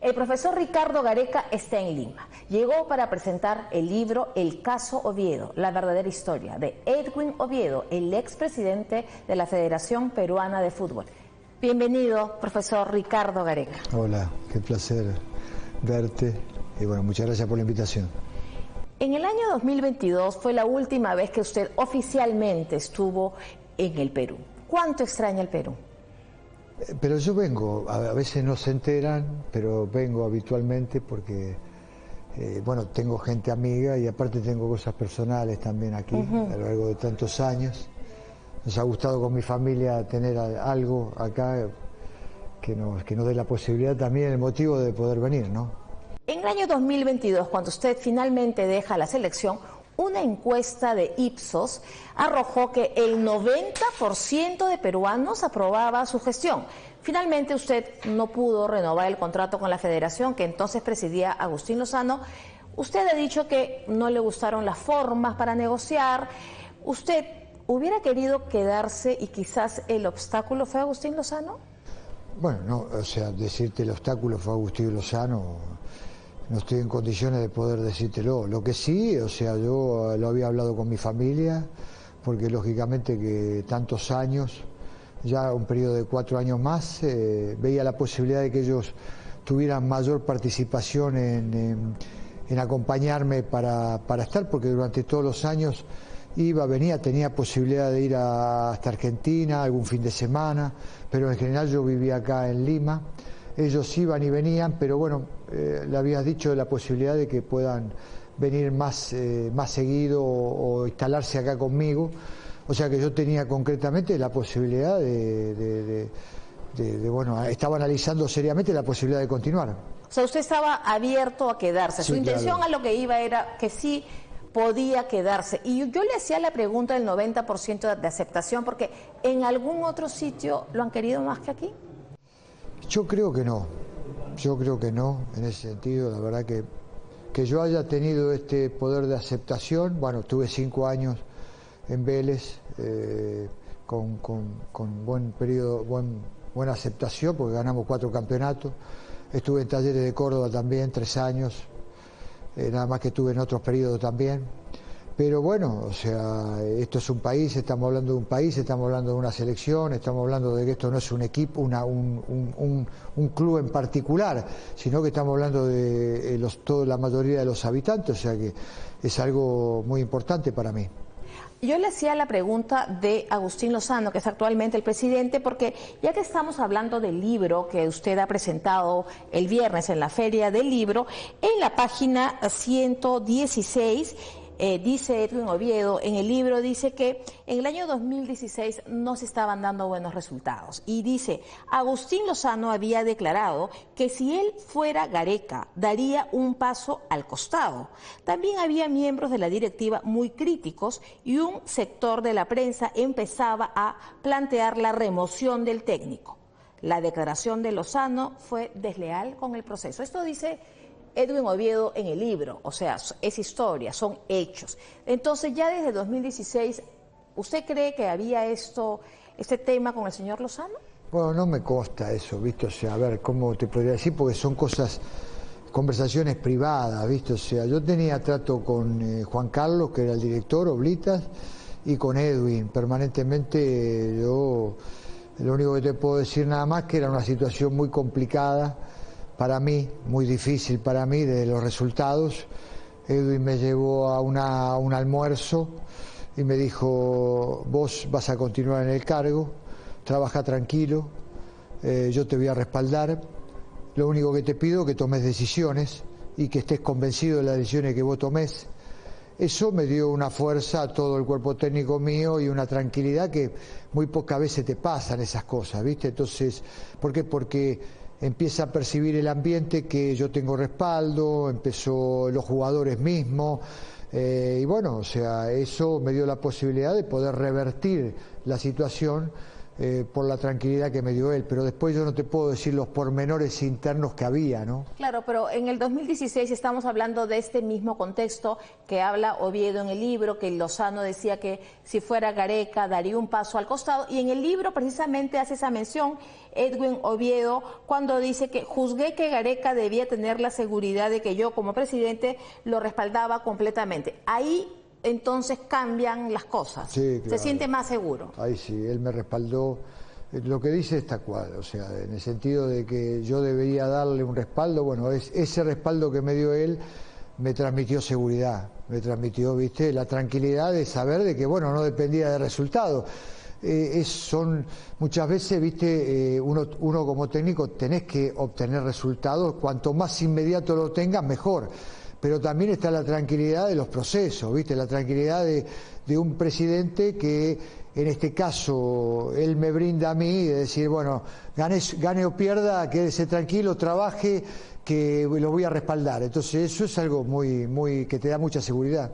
El profesor Ricardo Gareca está en Lima. Llegó para presentar el libro El caso Oviedo, la verdadera historia, de Edwin Oviedo, el expresidente de la Federación Peruana de Fútbol. Bienvenido, profesor Ricardo Gareca. Hola, qué placer verte y bueno, muchas gracias por la invitación. En el año 2022 fue la última vez que usted oficialmente estuvo en el Perú. ¿Cuánto extraña el Perú? Pero yo vengo, a veces no se enteran, pero vengo habitualmente porque, bueno, tengo gente amiga y aparte tengo cosas personales también aquí, a lo largo de tantos años. Nos ha gustado con mi familia tener algo acá que nos dé la posibilidad también, el motivo de poder venir, ¿no? En el año 2022, cuando usted finalmente deja la selección, una encuesta de Ipsos arrojó que el 90% de peruanos aprobaba su gestión. Finalmente usted no pudo renovar el contrato con la federación que entonces presidía Agustín Lozano. Usted ha dicho que no le gustaron las formas para negociar. ¿Usted hubiera querido quedarse y quizás el obstáculo fue Agustín Lozano? Bueno, no, o sea, decirte el obstáculo fue Agustín Lozano. No estoy en condiciones de poder decírtelo. Lo que sí, o sea, yo lo había hablado con mi familia, porque lógicamente que tantos años, ya un periodo de 4 años más, veía la posibilidad de que ellos tuvieran mayor participación en acompañarme para estar, porque durante todos los años venía, tenía posibilidad de ir hasta Argentina, algún fin de semana, pero en general yo vivía acá en Lima. Ellos iban y venían, pero bueno, le habías dicho de la posibilidad de que puedan venir más seguido o instalarse acá conmigo. O sea que yo tenía concretamente la posibilidad bueno, estaba analizando seriamente la posibilidad de continuar. O sea, usted estaba abierto a quedarse. Sí, su intención, claro, a lo que iba era que sí podía quedarse. Y yo le hacía la pregunta del 90% de aceptación, porque ¿en algún otro sitio lo han querido más que aquí? Yo creo que no, en ese sentido, la verdad que yo haya tenido este poder de aceptación. Bueno, tuve 5 años en Vélez, con buen periodo, buena aceptación, porque ganamos 4 campeonatos. Estuve en Talleres de Córdoba también, 3 años, nada más que estuve en otros periodos también. Pero bueno, o sea, esto es un país, estamos hablando de un país, estamos hablando de una selección, estamos hablando de que esto no es un equipo, un club en particular, sino que estamos hablando de toda la mayoría de los habitantes, o sea que es algo muy importante para mí. Yo le hacía la pregunta de Agustín Lozano, que es actualmente el presidente, porque ya que estamos hablando del libro que usted ha presentado el viernes en la Feria del Libro, en la página 116... dice Edwin Oviedo, en el libro dice que en el año 2016 no se estaban dando buenos resultados. Y dice, Agustín Lozano había declarado que si él fuera Gareca, daría un paso al costado. También había miembros de la directiva muy críticos y un sector de la prensa empezaba a plantear la remoción del técnico. La declaración de Lozano fue desleal con el proceso. Esto dice Edwin Oviedo en el libro, o sea, es historia, son hechos. Entonces, ya desde 2016, ¿usted cree que había este tema con el señor Lozano? Bueno, no me consta eso, ¿viste? O sea, a ver, ¿cómo te podría decir? Porque son conversaciones privadas, ¿viste? O sea, yo tenía trato con Juan Carlos, que era el director, Oblitas, y con Edwin. Permanentemente yo, lo único que te puedo decir nada más que era una situación muy complicada para mí, muy difícil para mí, de los resultados. Edwin me llevó a un almuerzo y me dijo, vos vas a continuar en el cargo, trabaja tranquilo, yo te voy a respaldar, lo único que te pido es que tomes decisiones y que estés convencido de las decisiones que vos tomés. Eso me dio una fuerza a todo el cuerpo técnico mío y una tranquilidad que muy pocas veces te pasan esas cosas, ¿viste? Entonces, ¿por qué? Porque empieza a percibir el ambiente que yo tengo respaldo, empezó los jugadores mismos, y bueno, o sea, eso me dio la posibilidad de poder revertir la situación por la tranquilidad que me dio él, pero después yo no te puedo decir los pormenores internos que había, ¿no? Claro, pero en el 2016 estamos hablando de este mismo contexto que habla Oviedo en el libro, que Lozano decía que si fuera Gareca daría un paso al costado, y en el libro precisamente hace esa mención Edwin Oviedo cuando dice que juzgué que Gareca debía tener la seguridad de que yo como presidente lo respaldaba completamente. Ahí entonces cambian las cosas, sí, claro. Se siente más seguro. Ahí sí, él me respaldó. Lo que dice está cual, o sea, en el sentido de que yo debería darle un respaldo, bueno, ese respaldo que me dio él me transmitió seguridad, me transmitió, viste, la tranquilidad de saber de que, bueno, no dependía del resultado. Son muchas veces, viste, uno como técnico tenés que obtener resultados, cuanto más inmediato lo tengas, mejor. Pero también está la tranquilidad de los procesos, ¿viste? La tranquilidad de un presidente que, en este caso, él me brinda a mí, de decir, bueno, gane o pierda, quédese tranquilo, trabaje, que lo voy a respaldar. Entonces eso es algo que te da mucha seguridad.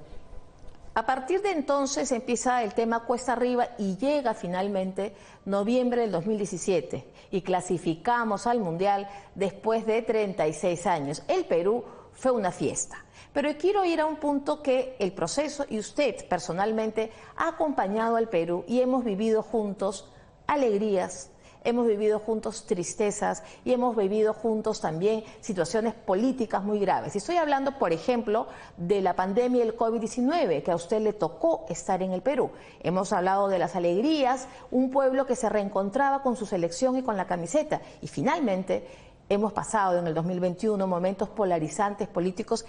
A partir de entonces empieza el tema cuesta arriba y llega finalmente noviembre del 2017 y clasificamos al Mundial después de 36 años. El Perú fue una fiesta. Pero quiero ir a un punto que el proceso y usted personalmente ha acompañado al Perú y hemos vivido juntos alegrías, hemos vivido juntos tristezas y hemos vivido juntos también situaciones políticas muy graves. Y estoy hablando, por ejemplo, de la pandemia del COVID-19, que a usted le tocó estar en el Perú. Hemos hablado de las alegrías, un pueblo que se reencontraba con su selección y con la camiseta. Y finalmente hemos pasado en el 2021 momentos polarizantes políticos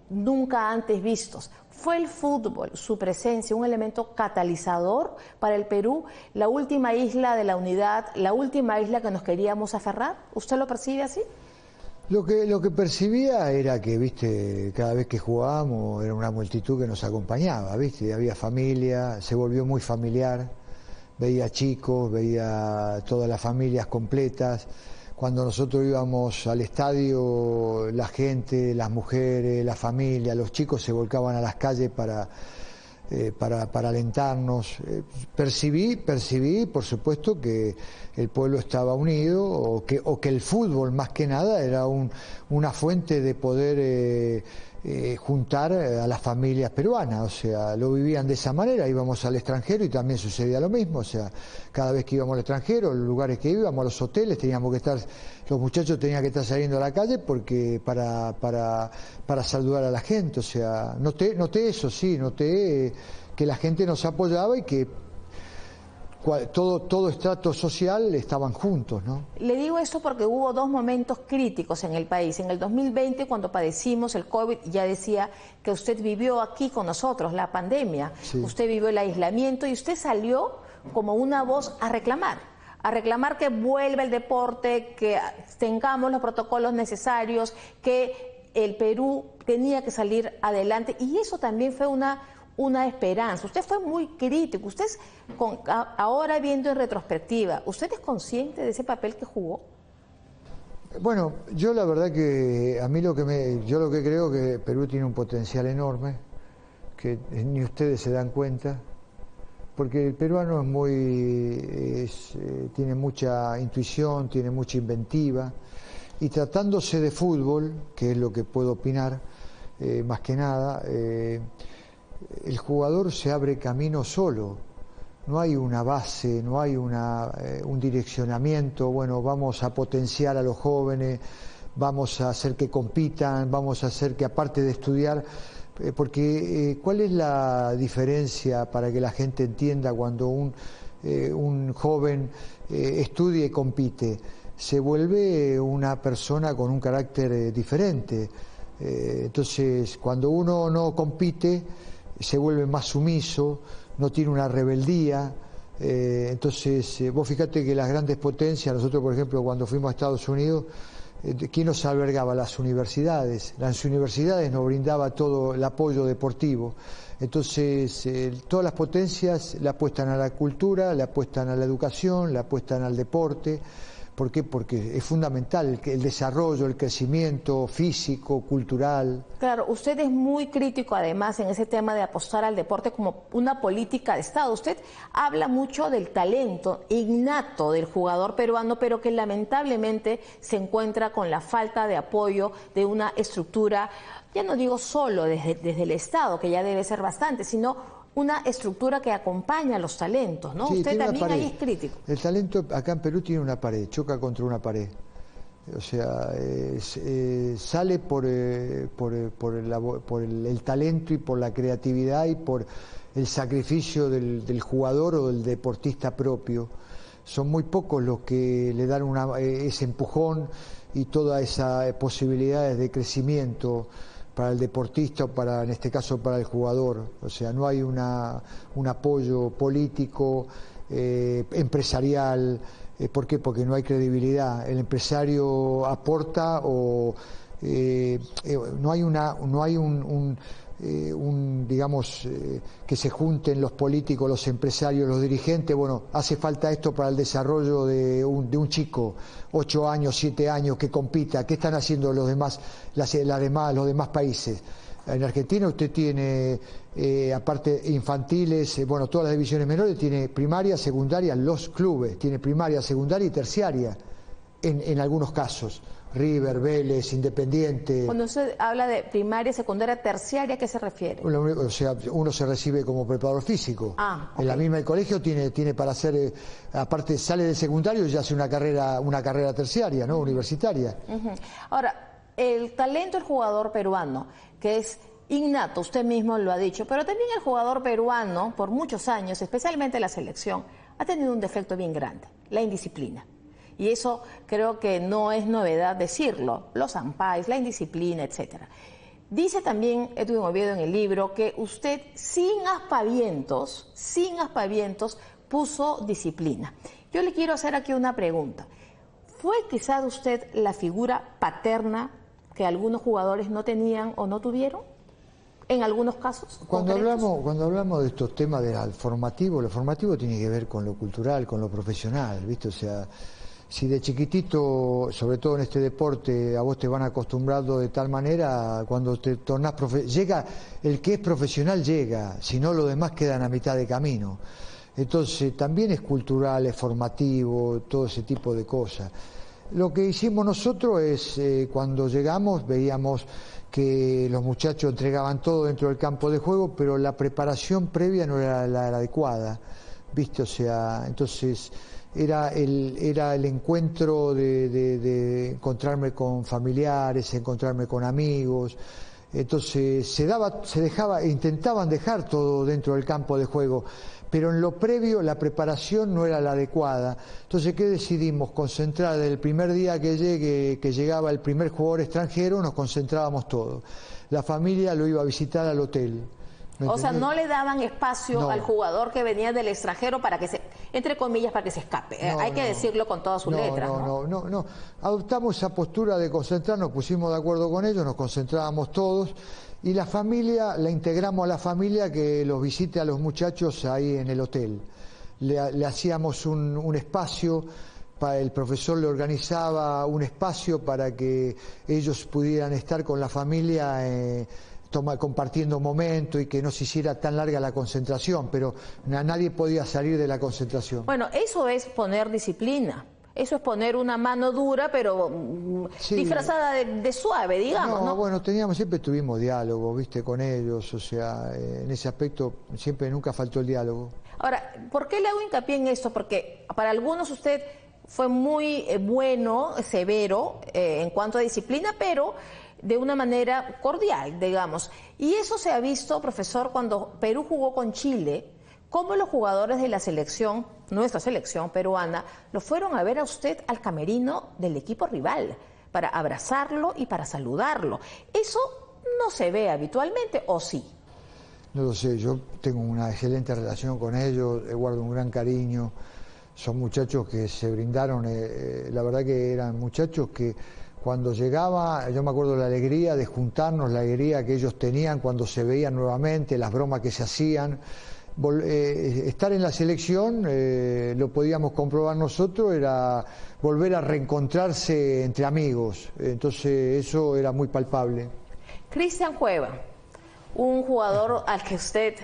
nunca antes vistos. ¿Fue el fútbol, su presencia, un elemento catalizador para el Perú, la última isla de la unidad, la última isla que nos queríamos aferrar? ¿Usted lo percibe así? Lo que percibía era que, viste, cada vez que jugábamos era una multitud que nos acompañaba, viste, había familia, se volvió muy familiar, veía chicos, veía todas las familias completas. Cuando nosotros íbamos al estadio, la gente, las mujeres, la familia, los chicos se volcaban a las calles para alentarnos. Percibí, por supuesto, que el pueblo estaba unido o que el fútbol, más que nada, era una fuente de poder juntar a las familias peruanas. O sea, lo vivían de esa manera. Íbamos al extranjero y también sucedía lo mismo. O sea, cada vez que íbamos al extranjero, los lugares que íbamos, a los hoteles, los muchachos tenían que estar saliendo a la calle porque para saludar a la gente. O sea, noté eso, sí, noté que la gente nos apoyaba y que todo estrato social estaban juntos, ¿no? Le digo esto porque hubo dos momentos críticos en el país. En el 2020, cuando padecimos el COVID, ya decía que usted vivió aquí con nosotros la pandemia, sí. Usted vivió el aislamiento y usted salió como una voz a reclamar que vuelva el deporte, que tengamos los protocolos necesarios, que el Perú tenía que salir adelante, y eso también fue una esperanza. Usted fue muy crítico. Usted, ahora viendo en retrospectiva, ¿usted es consciente de ese papel que jugó? Bueno, yo la verdad que a mí yo lo que creo que Perú tiene un potencial enorme, que ni ustedes se dan cuenta, porque el peruano tiene mucha intuición, tiene mucha inventiva, y tratándose de fútbol, que es lo que puedo opinar, más que nada, el jugador se abre camino solo, no hay una base, no hay un direccionamiento, bueno, vamos a potenciar a los jóvenes, vamos a hacer que compitan, vamos a hacer que, aparte de estudiar, porque ¿cuál es la diferencia para que la gente entienda cuando un joven estudia y compite? Se vuelve una persona con un carácter diferente. Entonces, cuando uno no compite, se vuelve más sumiso, no tiene una rebeldía. Entonces, vos fíjate que las grandes potencias, nosotros por ejemplo cuando fuimos a Estados Unidos, ¿quién nos albergaba? Las universidades. Las universidades nos brindaba todo el apoyo deportivo. Entonces, todas las potencias le apuestan a la cultura, le apuestan a la educación, le apuestan al deporte, ¿Por qué? Porque es fundamental el desarrollo, el crecimiento físico, cultural. Claro, usted es muy crítico además en ese tema de apostar al deporte como una política de Estado. Usted habla mucho del talento innato del jugador peruano, pero que lamentablemente se encuentra con la falta de apoyo de una estructura, ya no digo solo desde el Estado, que ya debe ser bastante, sino una estructura que acompaña a los talentos, ¿no? Sí, Usted también ahí es crítico. El talento acá en Perú tiene una pared, choca contra una pared. O sea, sale por el talento y por la creatividad y por el sacrificio del jugador o del deportista propio. Son muy pocos los que le dan ese empujón y todas esas posibilidades de crecimiento para el deportista o en este caso para el jugador. O sea, no hay un apoyo político, empresarial. ¿Por qué? Porque no hay credibilidad. El empresario aporta o no hay digamos, que se junten los políticos, los empresarios, los dirigentes. Bueno, hace falta esto para el desarrollo de un chico, 8 años, 7 años, que compita. ¿Qué están haciendo los demás países? En Argentina usted tiene, aparte infantiles, bueno, todas las divisiones menores, tiene primaria, secundaria, los clubes, tiene primaria, secundaria y terciaria, en algunos casos. River, Vélez, Independiente. Cuando usted habla de primaria, secundaria, terciaria, ¿a qué se refiere? O sea, uno se recibe como preparador físico. Okay. En la misma el colegio tiene para hacer, aparte sale del secundario y ya hace una carrera terciaria, ¿no? Universitaria. Ahora, el talento del jugador peruano, que es innato, usted mismo lo ha dicho, pero también el jugador peruano, por muchos años, especialmente la selección, ha tenido un defecto bien grande, la indisciplina. Y eso creo que no es novedad decirlo, los ampais, la indisciplina, etcétera. Dice también Edwin Oviedo en el libro que usted sin aspavientos, puso disciplina. Yo le quiero hacer aquí una pregunta. ¿Fue quizás usted la figura paterna que algunos jugadores no tenían o no tuvieron? En algunos casos. Cuando hablamos de estos temas del formativo, lo formativo tiene que ver con lo cultural, con lo profesional, ¿viste? O sea, si de chiquitito, sobre todo en este deporte, a vos te van acostumbrando de tal manera, cuando te tornás llega, el que es profesional llega, si no los demás quedan a mitad de camino. Entonces también es cultural, es formativo, todo ese tipo de cosas. Lo que hicimos nosotros es, cuando llegamos, veíamos que los muchachos entregaban todo dentro del campo de juego, pero la preparación previa no era la adecuada, ¿viste? O sea, entonces era el encuentro de encontrarme con familiares, encontrarme con amigos. Entonces intentaban dejar todo dentro del campo de juego, pero en lo previo la preparación no era la adecuada. Entonces, ¿qué decidimos? Concentrar desde el primer día que llegaba el primer jugador extranjero, nos concentrábamos todos. La familia lo iba a visitar al hotel. O sea, no le daban espacio al jugador que venía del extranjero para que entre comillas, para que se escape. Hay que decirlo con todas sus letras. No. Adoptamos esa postura de concentrarnos, pusimos de acuerdo con ellos, nos concentrábamos todos y la familia, la integramos a la familia que los visite a los muchachos ahí en el hotel. Le hacíamos un espacio, el profesor le organizaba un espacio para que ellos pudieran estar con la familia compartiendo momentos y que no se hiciera tan larga la concentración, pero nadie podía salir de la concentración. Bueno, eso es poner disciplina, eso es poner una mano dura, pero disfrazada de suave, digamos, ¿no? Bueno, siempre tuvimos diálogo, viste, con ellos, o sea, en ese aspecto nunca faltó el diálogo. Ahora, ¿por qué le hago hincapié en esto? Porque para algunos usted fue muy bueno, severo en cuanto a disciplina, pero de una manera cordial, digamos. Y eso se ha visto, profesor, cuando Perú jugó con Chile, cómo los jugadores de la selección, nuestra selección peruana, lo fueron a ver a usted al camerino del equipo rival, para abrazarlo y para saludarlo. ¿Eso no se ve habitualmente o sí? No lo sé, yo tengo una excelente relación con ellos, guardo un gran cariño. Son muchachos que se brindaron, la verdad que eran muchachos que cuando llegaba, yo me acuerdo la alegría de juntarnos, la alegría que ellos tenían cuando se veían nuevamente, las bromas que se hacían, estar en la selección, lo podíamos comprobar nosotros, era volver a reencontrarse entre amigos, entonces eso era muy palpable. Cristian Cueva, un jugador al que usted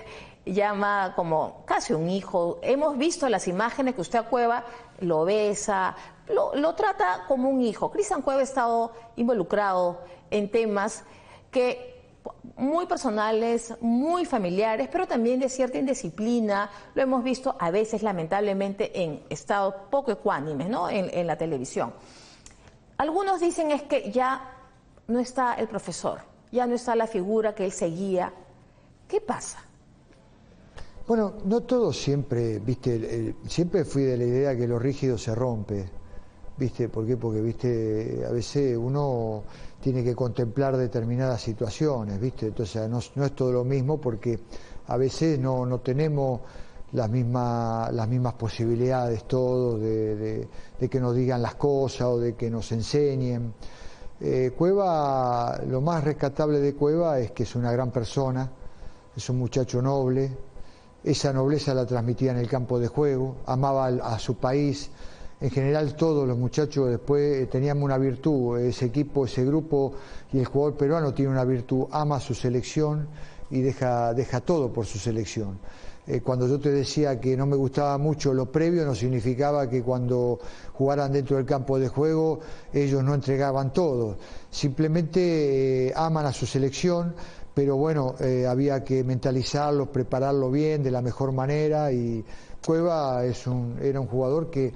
llama como casi un hijo. Hemos visto las imágenes que usted a Cueva lo besa, lo trata como un hijo. Cristian Cueva ha estado involucrado en temas que muy personales, muy familiares, pero también de cierta indisciplina. Lo hemos visto a veces, lamentablemente, en estados poco ecuánimes, ¿no? En la televisión. Algunos dicen es que ya no está el profesor, ya no está la figura que él seguía. ¿Qué pasa? Bueno, no todo siempre, viste, siempre fui de la idea que lo rígido se rompe, viste, ¿por qué? Porque, viste, a veces uno tiene que contemplar determinadas situaciones, viste, entonces no es todo lo mismo porque a veces no tenemos las mismas posibilidades todos de que nos digan las cosas o de que nos enseñen. Cueva, lo más rescatable de Cueva es que es una gran persona, es un muchacho noble. Esa nobleza la transmitía en el campo de juego, amaba a su país. En general todos los muchachos después teníamos una virtud, ese equipo, ese grupo y el jugador peruano tiene una virtud, ama su selección y deja todo por su selección. Cuando yo te decía que no me gustaba mucho lo previo, no significaba que cuando jugaran dentro del campo de juego ellos no entregaban todo, simplemente aman a su selección. Pero bueno, había que mentalizarlo, prepararlo bien, de la mejor manera, y Cueva era un jugador que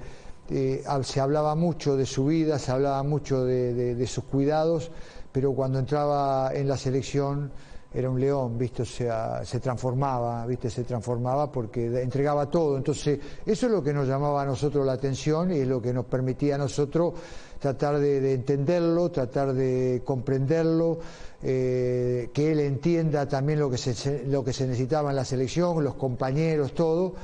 se hablaba mucho de su vida, se hablaba mucho de sus cuidados, pero cuando entraba en la selección era un león, ¿viste? O sea, se transformaba, ¿viste? Se transformaba porque entregaba todo. Entonces, eso es lo que nos llamaba a nosotros la atención y es lo que nos permitía a nosotros tratar de entenderlo, tratar de comprenderlo, que él entienda también lo que se necesitaba en la selección, los compañeros, todo,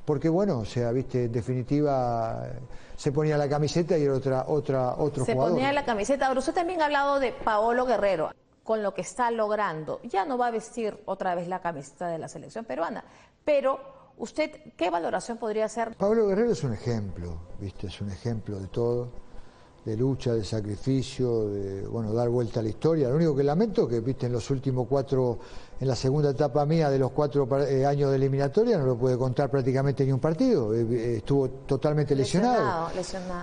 porque bueno, o sea, viste, en definitiva se ponía la camiseta y era otro jugador. Se ponía la camiseta. Ahora, usted también ha hablado de Paolo Guerrero, con lo que está logrando. Ya no va a vestir otra vez la camiseta de la selección peruana, pero usted, ¿qué valoración podría hacer? Paolo Guerrero es un ejemplo, viste, es un ejemplo de todo, de lucha, de sacrificio, de dar vuelta a la historia. Lo único que lamento es que, viste, en los últimos en la segunda etapa mía de los 4 años de eliminatoria no lo pude contar prácticamente ni un partido, estuvo totalmente lesionado.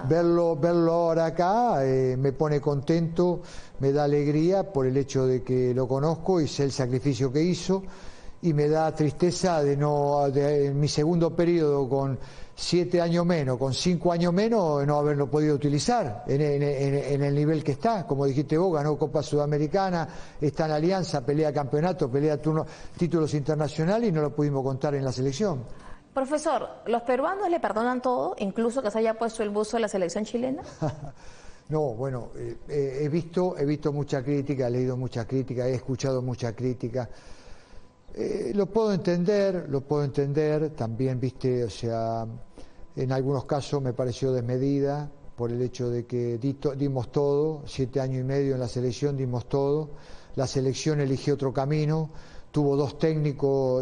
Verlo ahora acá me pone contento, me da alegría por el hecho de que lo conozco y sé el sacrificio que hizo, y me da tristeza en mi segundo periodo con 7 años menos, con 5 años menos, no haberlo podido utilizar en el nivel que está. Como dijiste vos, ganó Copa Sudamericana, está en Alianza, pelea campeonato, pelea títulos internacionales y no lo pudimos contar en la selección. Profesor, ¿los peruanos le perdonan todo, incluso que se haya puesto el buzo de la selección chilena? No, bueno, he visto mucha crítica, he leído mucha crítica, he escuchado mucha crítica. Lo puedo entender, también, viste, o sea, en algunos casos me pareció desmedida por el hecho de que dimos todo, 7 años y medio en la selección dimos todo, la selección eligió otro camino, tuvo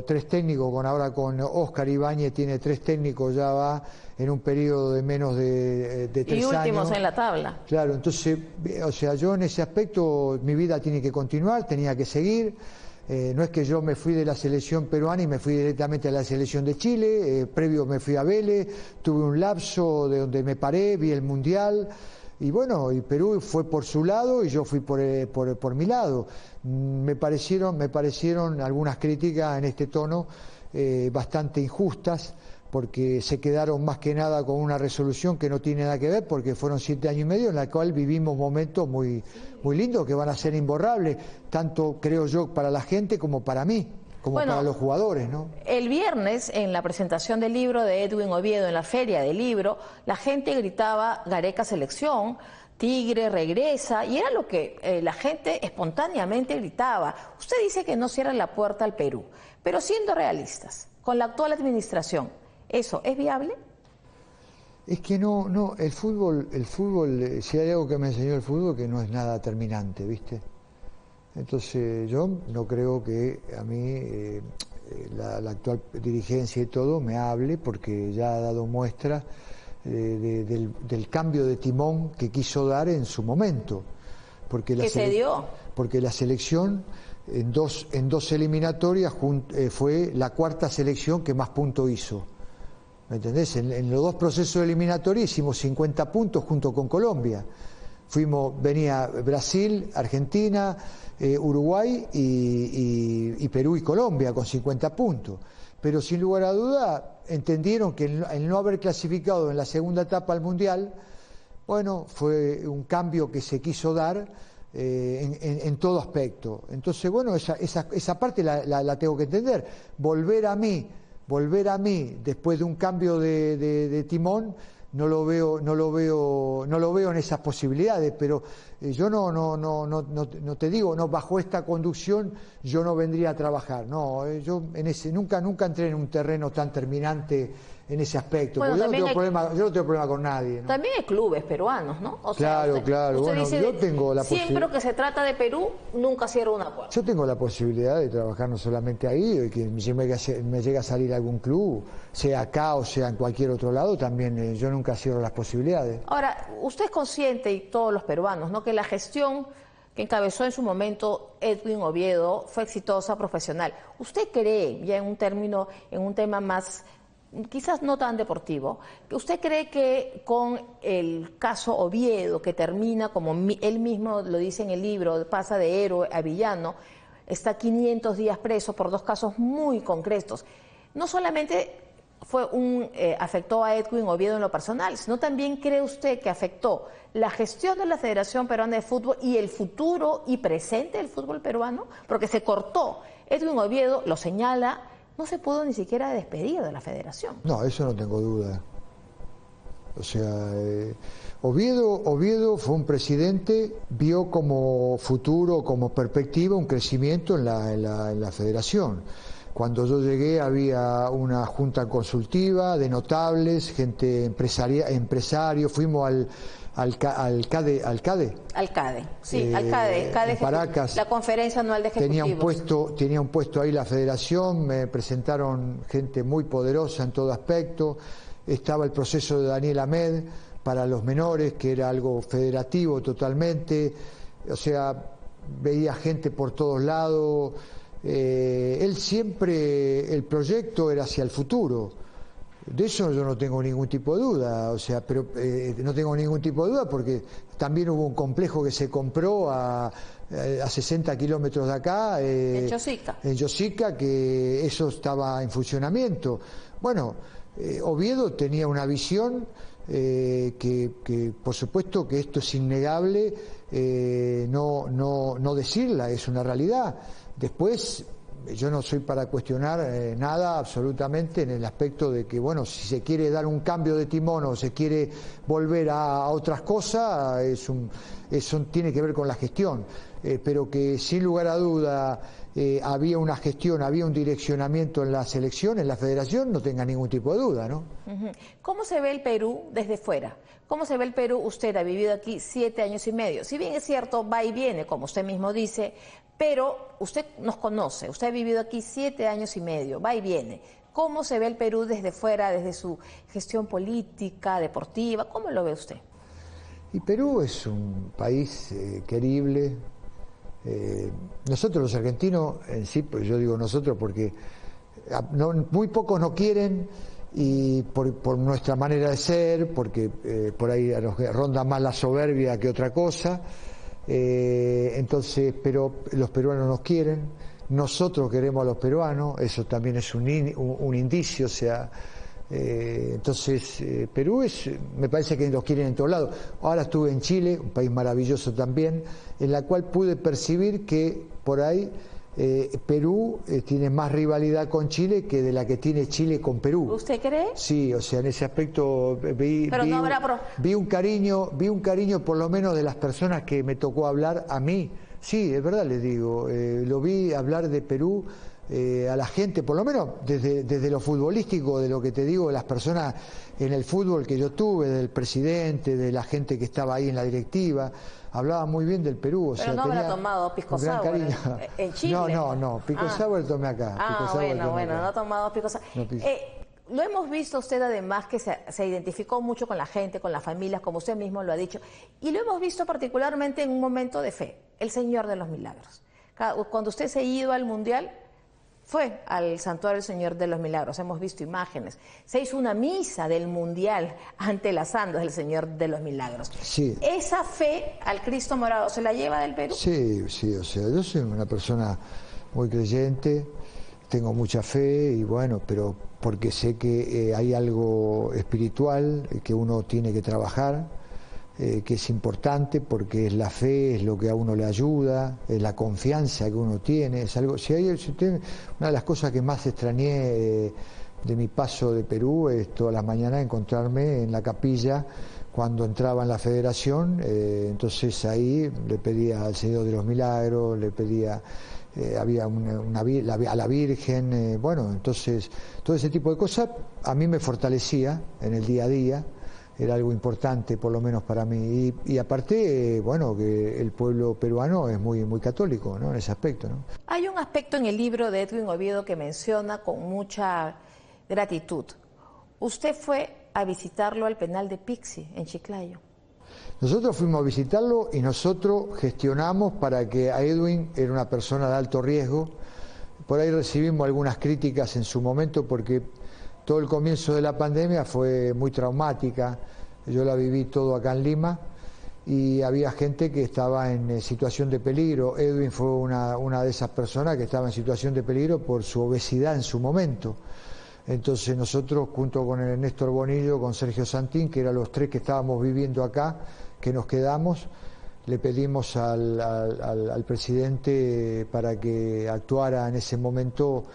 3 técnicos, ahora con Óscar Ibáñez tiene 3 técnicos, ya va en un periodo de menos de 3 años. Y últimos en la tabla. Claro, entonces, o sea, yo en ese aspecto mi vida tiene que continuar, tenía que seguir. No es que yo me fui de la selección peruana y me fui directamente a la selección de Chile, previo me fui a Vélez, tuve un lapso de donde me paré, vi el Mundial, y bueno, y Perú fue por su lado y yo fui por mi lado. Me parecieron algunas críticas en este tono bastante injustas, porque se quedaron más que nada con una resolución que no tiene nada que ver, porque fueron 7 años y medio en la cual vivimos momentos muy lindos que van a ser imborrables, tanto creo yo para la gente como para mí, como para los jugadores, ¿no? El viernes, en la presentación del libro de Edwin Oviedo en la Feria del Libro, la gente gritaba Gareca Selección, Tigre regresa, y era lo que la gente espontáneamente gritaba. Usted dice que no cierra la puerta al Perú, pero siendo realistas, con la actual administración, ¿eso es viable? Es que no, el fútbol, si hay algo que me enseñó el fútbol, que no es nada terminante, ¿viste? Entonces yo no creo que a mí la actual dirigencia y todo me hable, porque ya ha dado muestra del cambio de timón que quiso dar en su momento. Porque ¿Qué se dio? Porque la selección en dos eliminatorias fue la cuarta selección que más puntos hizo. ¿Me entendés? En los dos procesos eliminatorios hicimos 50 puntos junto con Colombia. Venía Brasil, Argentina, Uruguay y Perú y Colombia con 50 puntos. Pero sin lugar a duda entendieron que el no haber clasificado en la segunda etapa al Mundial, bueno, fue un cambio que se quiso dar en todo aspecto. Entonces, bueno, esa parte la tengo que entender. Volver a mí, después de un cambio de timón, no lo veo en esas posibilidades, pero yo no te digo, no, bajo esta conducción yo no vendría a trabajar, no, yo nunca entré en un terreno tan terminante en ese aspecto, bueno, porque yo no tengo problema con nadie, ¿no? También hay clubes peruanos, ¿no? O sea, claro, usted bueno, dice, yo tengo la siempre que se trata de Perú, nunca cierro un acuerdo. Yo tengo la posibilidad de trabajar no solamente ahí, y que si me llega a salir algún club, sea acá o sea en cualquier otro lado, también yo nunca cierro las posibilidades. Ahora, usted es consciente, y todos los peruanos, ¿no?, que la gestión que encabezó en su momento Edwin Oviedo fue exitosa, profesional. ¿Usted cree, ya en un tema más, quizás no tan deportivo, que usted cree que con el caso Oviedo, que termina, como él mismo lo dice en el libro, pasa de héroe a villano, está 500 días preso por dos casos muy concretos, no solamente afectó a Edwin Oviedo en lo personal, sino también cree usted que afectó la gestión de la Federación Peruana de Fútbol y el futuro y presente del fútbol peruano? Porque se cortó. Edwin Oviedo lo señala, no se pudo ni siquiera despedir de la Federación. No, eso no tengo duda. O sea, Oviedo fue un presidente, vio como futuro, como perspectiva, un crecimiento en la Federación. Cuando yo llegué había una junta consultiva de notables, gente empresario, fuimos al CADE, Sí, al CADE, Paracas, la conferencia anual de ejecutivos. Tenía un puesto ahí la federación, me presentaron gente muy poderosa en todo aspecto, estaba el proceso de Daniel Ahmed para los menores, que era algo federativo totalmente, o sea, veía gente por todos lados. Él siempre, el proyecto era hacia el futuro, de eso yo no tengo ningún tipo de duda, o sea, pero no tengo ningún tipo de duda porque también hubo un complejo que se compró a 60 kilómetros de acá, en Chosica, que eso estaba en funcionamiento. Bueno, Oviedo tenía una visión que por supuesto que esto es innegable, no decirla, es una realidad. Después, yo no soy para cuestionar nada absolutamente en el aspecto de que, bueno, si se quiere dar un cambio de timón o se quiere volver a otras cosas, eso tiene que ver con la gestión, pero que sin lugar a duda había una gestión, había un direccionamiento en la selección, en la federación, no tenga ningún tipo de duda, ¿no? ¿Cómo se ve el Perú desde fuera? ¿Cómo se ve el Perú? Usted ha vivido aquí 7 años y medio. Si bien es cierto, va y viene, como usted mismo dice, pero usted nos conoce, usted ha vivido aquí 7 años y medio, va y viene. ¿Cómo se ve el Perú desde fuera, desde su gestión política, deportiva? ¿Cómo lo ve usted? Y Perú es un país querible. Nosotros los argentinos, en sí, pues yo digo nosotros porque muy pocos nos quieren, y por nuestra manera de ser, porque por ahí ronda más la soberbia que otra cosa. Entonces, pero los peruanos nos quieren, nosotros queremos a los peruanos, eso también es un indicio, o sea, entonces Perú me parece que los quieren en todos lados. Ahora estuve en Chile, un país maravilloso también, en la cual pude percibir que por ahí Perú tiene más rivalidad con Chile que de la que tiene Chile con Perú. ¿Usted cree? Sí, o sea, en ese aspecto vi un cariño por lo menos de las personas que me tocó hablar a mí. Sí, es verdad, les digo, lo vi hablar de Perú a la gente, por lo menos desde lo futbolístico, de lo que te digo, de las personas en el fútbol que yo tuve, del presidente, de la gente que estaba ahí en la directiva, hablaba muy bien del Perú. Pero no habrá tomado pisco sour en Chile. No, pisco sour tomé acá. No ha tomado pisco sour. No, lo hemos visto usted además que se identificó mucho con la gente, con las familias, como usted mismo lo ha dicho, y lo hemos visto particularmente en un momento de fe, el Señor de los Milagros. Cuando usted se ha ido al Mundial, fue al Santuario del Señor de los Milagros, hemos visto imágenes. Se hizo una misa del Mundial ante las andas del Señor de los Milagros. Sí. ¿Esa fe al Cristo morado se la lleva del Perú? Sí, o sea, yo soy una persona muy creyente, tengo mucha fe y bueno, pero porque sé que hay algo espiritual que uno tiene que trabajar, que es importante porque es la fe, es lo que a uno le ayuda, es la confianza que uno tiene, es algo. Una de las cosas que más extrañé de mi paso de Perú es todas las mañanas encontrarme en la capilla cuando entraba en la federación, entonces ahí le pedía al Señor de los Milagros, le pedía, había a la Virgen, bueno, entonces todo ese tipo de cosas a mí me fortalecía en el día a día. Era algo importante, por lo menos para mí. Y aparte, bueno, que el pueblo peruano es muy católico, ¿no? En ese aspecto, ¿no? Hay un aspecto en el libro de Edwin Oviedo que menciona con mucha gratitud. Usted fue a visitarlo al penal de Pixi, en Chiclayo. Nosotros fuimos a visitarlo y nosotros gestionamos para que a Edwin, era una persona de alto riesgo. Por ahí recibimos algunas críticas en su momento porque todo el comienzo de la pandemia fue muy traumática, yo la viví todo acá en Lima y había gente que estaba en situación de peligro. Edwin fue una de esas personas que estaba en situación de peligro por su obesidad en su momento. Entonces nosotros, junto con el Néstor Bonillo, con Sergio Santín, que eran los tres que estábamos viviendo acá, que nos quedamos, le pedimos al presidente para que actuara en ese momento,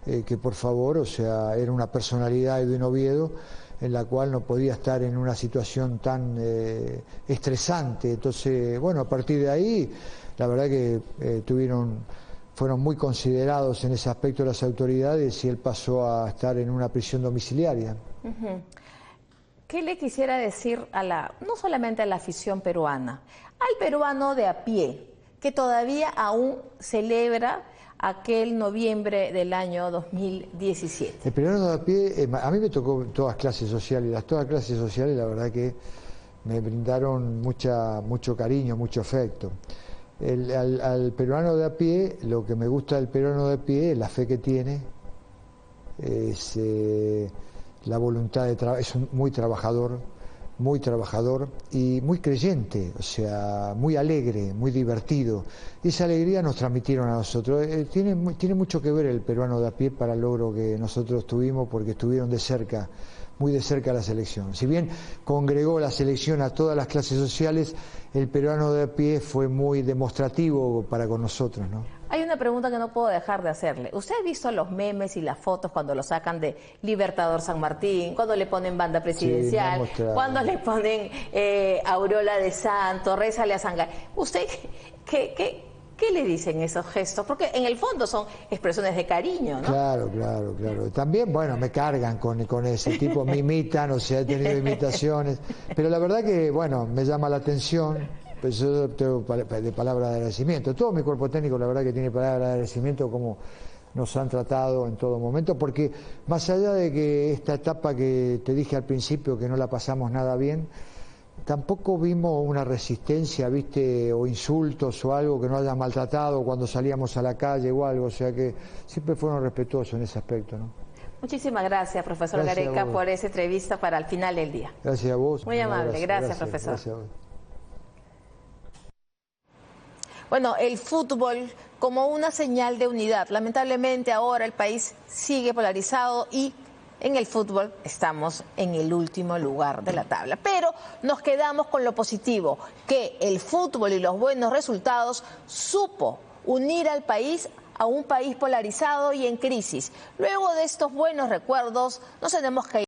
que por favor, o sea, era una personalidad Edwin Oviedo en la cual no podía estar en una situación tan estresante. Entonces, bueno, a partir de ahí, la verdad que fueron muy considerados en ese aspecto las autoridades y él pasó a estar en una prisión domiciliaria. ¿Qué le quisiera decir no solamente a la afición peruana, al peruano de a pie, que todavía aún celebra aquel noviembre del año 2017? El peruano de a pie, a mí me tocó todas clases sociales, la verdad que me brindaron mucho cariño, mucho afecto. Al peruano de a pie, lo que me gusta del peruano de a pie es la fe que tiene, es la voluntad de trabajar, es muy trabajador y muy creyente, o sea, muy alegre, muy divertido. Y esa alegría nos transmitieron a nosotros. Tiene mucho que ver el peruano de a pie para el logro que nosotros tuvimos, porque estuvieron muy de cerca la selección. Si bien congregó la selección a todas las clases sociales, el peruano de a pie fue muy demostrativo para con nosotros, ¿no? Hay una pregunta que no puedo dejar de hacerle. ¿Usted ha visto los memes y las fotos cuando lo sacan de Libertador San Martín, cuando le ponen banda presidencial, cuando le ponen aureola de santo, rézale a Sangay? ¿Usted qué le dicen esos gestos? Porque en el fondo son expresiones de cariño, ¿no? Claro. También, bueno, me cargan con ese tipo, me imitan, o sea, he tenido imitaciones, pero la verdad que, bueno, me llama la atención. Pues yo tengo de palabra de agradecimiento. Todo mi cuerpo técnico, la verdad que tiene palabra de agradecimiento como nos han tratado en todo momento, porque más allá de que esta etapa que te dije al principio, que no la pasamos nada bien, tampoco vimos una resistencia, ¿viste? O insultos o algo que nos haya maltratado cuando salíamos a la calle o algo, o sea que siempre fueron respetuosos en ese aspecto, ¿no? Muchísimas gracias, profesor Gareca, por esa entrevista para el final del día. Gracias a vos. Muy amable, gracias, profesor. Gracias a vos. Bueno, el fútbol como una señal de unidad. Lamentablemente ahora el país sigue polarizado y en el fútbol estamos en el último lugar de la tabla. Pero nos quedamos con lo positivo, que el fútbol y los buenos resultados supo unir al país a un país polarizado y en crisis. Luego de estos buenos recuerdos, nos tenemos que ir.